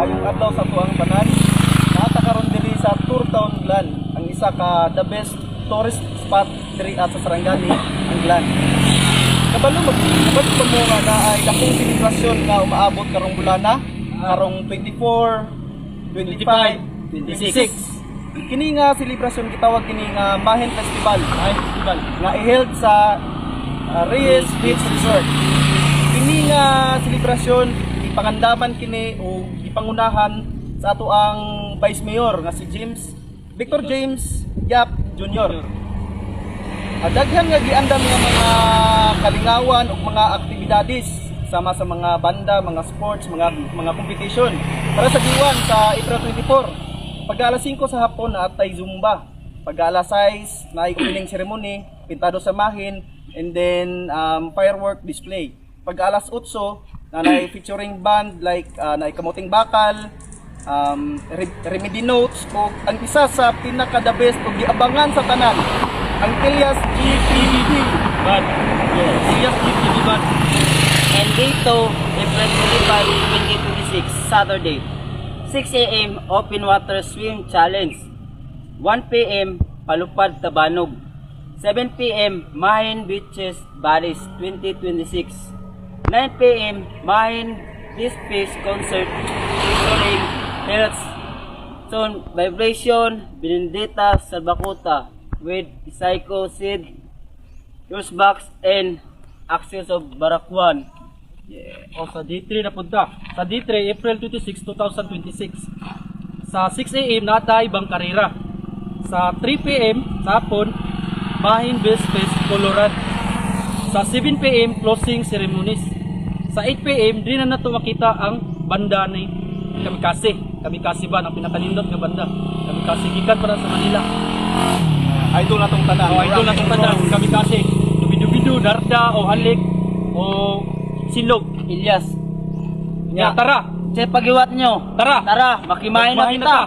Ayong adlaw sa tuang tanan. Natakaroon diri sa Tour Town Glan, ang isa ka the best tourist spot diri at sa Sarangani, ang Glan. Kabalo mo nga na ay dakong selebrasyon nga umaabot karong bulana, karong 24, 25, 26. Kini nga selebrasyon gitawag kini nga Mahin Festival, nga i-held sa Reyes Beach Resort. Kini nga selebrasyon ipangandaman kini o ipangunahan sa ato ang Vice Mayor nga si Victor James Yap Jr. Daghan nga giandam nga mga kalingawan o mga aktibidades sama sa mga banda, mga sports, mga competition para sa Diwan sa April 24. Pag alas 5 sa hapon na atay Zumba. Pag alas 6 na opening ceremony, pintado sa mahin, and then firework display. Pag alas 8 na featuring band like na Kamuting Bakal, Remedy Notes, o ang isa sa pinaka the best o giabangan sa tanan, ang Elias GPTV Band. Yes. Elias GPTV Band. And dito, April 25, 2026, Saturday, 6 a.m. Open Water Swim Challenge. 1 p.m. Palupad Tabanog. 7 p.m. Mahin Beaches Baris 2026. 9 p.m. Mahin This Face Concert featuring Health Tone Vibration Benedetta Salbakuta with Psycho Sid, Box and Access of Barakwan. Yeah. O sa D3 na punta. Sa D3, April 26, 2026. Sa 6 a.m. nata ibang karera. Sa 3 p.m. sa hapon, Mahin Best Fest Colorado. Sa 7 p.m. closing ceremonies. Sa 8 p.m. din na nato makita ang banda ni Kamikaze. Kamikaze ba ang pinakanindot nga banda? Kamikaze gikan para sa Manila. Idol na tong tanan. Idol na tong tanan. Kamikaze. Dubidu-bidu, Darda o Halik o Silog. Ilyas. Yeah, tara. Sa pagiwat nyo. Tara. Tara, makimain na Magmahin kita. ta.